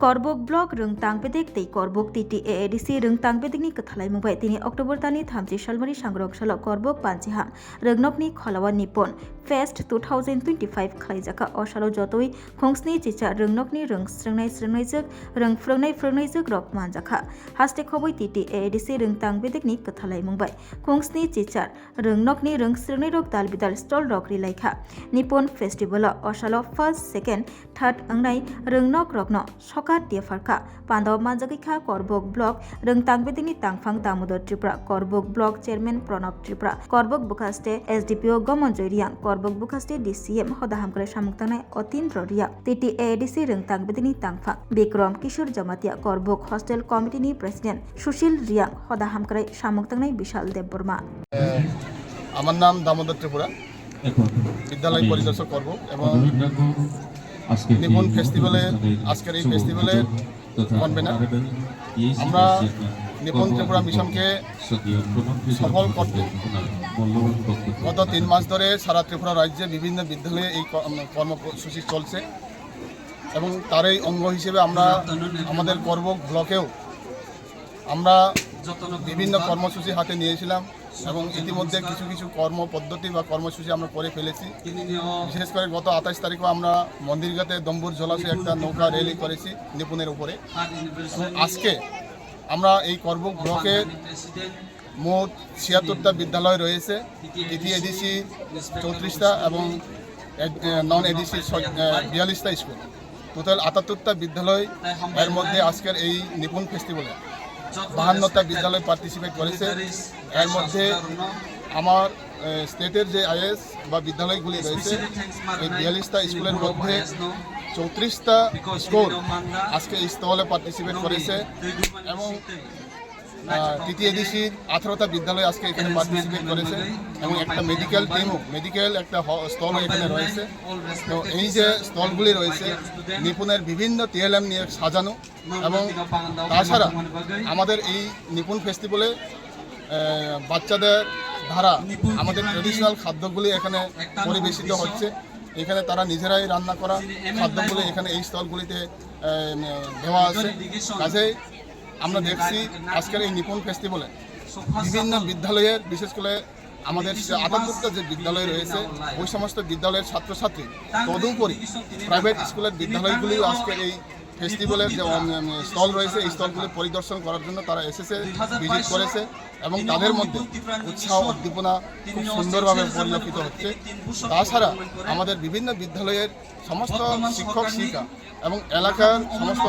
Korbok blog rung tangbedik tei korbok TTAADC rung tangbedikni kathalai mungbai tini Oktober tani 30 salmari sangrok salo korbok panchiham rungnokni kholawa nipon Fest 2025 khlaijaka o salo jotoi khongsni chicha rungnokni rung srwngnai juk rok manjaka haste khoboi TTAADC rung tangbedikni kathalai mungbai khongsni chicha rungnokni rung srwngnai rok dalbidal stall rok rilaikha nipon festival o salo first second third angnai rungnok rokno Dia Farka, Pandaw Manjakikha, Korbok Block, Rung Tangbedini Tangfang Damodar Tripura, Korbok Block Chairman Pranab Tripura, Korbok Bukaste, SDPO Gomonjoy Riang, Korbok Bukaste DCM Hodahamkare Samuktanai Otindro Riang, TTAADC Rung Tangbedini Tangfang, Bikram Kishore Jamatia, Korbok Hostel Committee ni President Sushil Riang, Hodahamkare Samuktanai Bishal Deborma. আমার নাম দামোদর ত্রিপুরা বিদ্যালয় পরিদর্শক করব এবং নিপুণ ফেস্টিভ্যালে আজকের এই ফেস্টিভ্যালের convener আমরা নিপুণ ত্রিপুরা মিশনকে সফল করতে গত 3 মাস ধরে সারা ত্রিপুরা রাজ্যে বিভিন্ন বিদ্যালয়ে এই কর্মসূচি চলছে এবং তারই অঙ্গ হিসেবে আমরা আমাদের কোরবক ব্লকেও আমরা বিভিন্ন কর্মসূচি হাতে নিয়েছিলাম এবং ইতিমধ্যে কিছু কর্মপদ্ধতি বা কর্মসূচি আমরা করে ফেলেছি। বিশেষ করে গত 28 তারিখে আমরা মন্দিরঘাটে দম্বুর জলাশয়ে একটা নৌকা র্যালি করেছি নিপুণের উপরে। আজকে আমরা এই কোরবক ব্লকে মোট 76টা বিদ্যালয় রয়েছে, TTAADC 34টা এবং নন ADC 42টা স্কুল, টোটাল 78টা বিদ্যালয়। এর মধ্যে আজকের এই নিপুণ ফেস্টিভ্যালে 52টা বিদ্যালয় পার্টিসিপেট করেছে। এর মধ্যে আমার স্টেটের যে আইএস বা বিদ্যালয়গুলি রয়েছে এই 42টা স্কুলের মধ্যে 34টা স্কুল আজকে এই স্টলে পার্টিসিপেট করেছে এবং TTAADC 18টা বিদ্যালয় আজকে এখানে পার্টিসিপেট করেছে এবং একটা মেডিকেল একটা স্টল এখানে রয়েছে। তো এই যে স্টলগুলি রয়েছে নিপুণের বিভিন্ন TLM নিয়ে সাজানো এবং তাছাড়া আমাদের এই নিপুণ ফেস্টিভ্যালে বাচ্চাদের দ্বারা আমাদের ট্রেডিশনাল খাদ্যগুলি এখানে পরিবেশিত হচ্ছে। এখানে তারা নিজেরাই রান্না করা খাদ্যগুলি এখানে এই স্টলগুলিতে দেওয়া আছে। কাজেই আমরা দেখছি আজকের এই নিপুণ ফেস্টিভ্যালে বিভিন্ন বিদ্যালয়ের, বিশেষ করে আমাদের 78টা যে বিদ্যালয় রয়েছে ওই সমস্ত বিদ্যালয়ের ছাত্রছাত্রী, তদুপরি প্রাইভেট স্কুলের বিদ্যালয়গুলিও আজকের এই ফেস্টিভ্যালের যে স্টল রয়েছে এই স্টলগুলি পরিদর্শন করার জন্য তারা এসেছে, ভিজিট করেছে এবং তাদের মধ্যে উৎসাহ উদ্দীপনা খুব সুন্দরভাবে পরিলক্ষিত হচ্ছে। তাছাড়া আমাদের বিভিন্ন বিদ্যালয়ের সমস্ত শিক্ষক শিক্ষিকা এবং এলাকার সমস্ত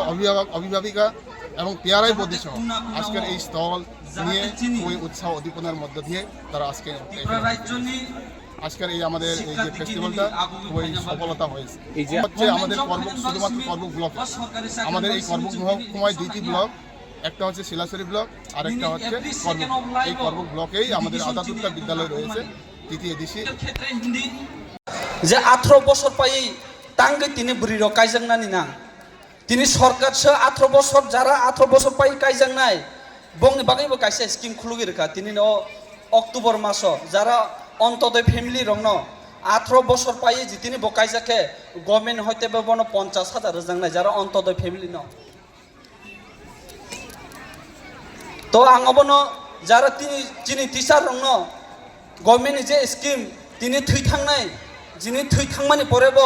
অভিভাবিকা এবং পিআরআই বডি সহ আজকের এই স্টল নিয়ে ওই উৎসাহ উদ্দীপনার মধ্য দিয়ে তারা আজকের এই আমাদের এই যে ফেস্টিভ্যালটা ওই সফলতা হয়েছে। হচ্ছে আমাদের শুধুমাত্র কোরবক ব্লক, আমাদের এই কোরবক মহকুমায় 2টি ব্লক, একটা হচ্ছে শিলাছড়ি ব্লক আর একটা হচ্ছে কোরবক। এই কোরবক ব্লকেই আমাদের 78টা বিদ্যালয় রয়েছে TTAADC। যে 18 বছর পাই তাঙ্গে তিনি বুড়ির কাইজাংনানি না তিনি সরকার 18 বছর যারা 18 বছর পাই কাইজাংনাই বংনি বাগাইবো কাইসা স্কিম খুলুগি রেখা তিনি অক্টোবর মাস যারা অন্তদয় ফ্যামিলি রং 18 বছর পাই যে তিনি বকাইজাকে গভর্নমেন্ট হইতে বন 50,000 জাংনাই যারা অন্তদয় ফ্যামিলি তো আঙবন যারা তিনি টিচার রং গভর্নমেন্ট যে স্কিম তিনি থুইথাংনাই যিনি থুইথাংমানি পরেব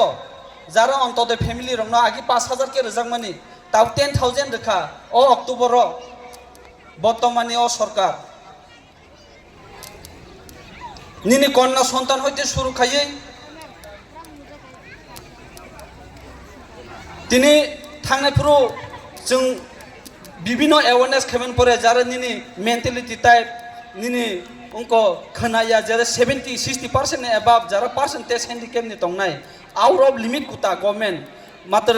যারা অন্তদয় ফ্যামিলি রং আগে 5,000 কে রেজাংমানি তাও 10,000 রেখা ও অক্টোবর বর্তমানে ও সরকার নিনি কন্যা সন্তান হইতে শুরু খাইয়ে তিনি থাংনাই পুরো जों বিভিন্ন অ্যাওয়ারনেস খাবেন পরে যারা নিনি মেন্টালিটি টাইপ নিনি उनको खोनाया जरा 70-60% एबाव जरा परसेंटेज हेन्डिकेप नि दंनाय आउट अफ लिमिट कुता गभर्नमेंट मात्र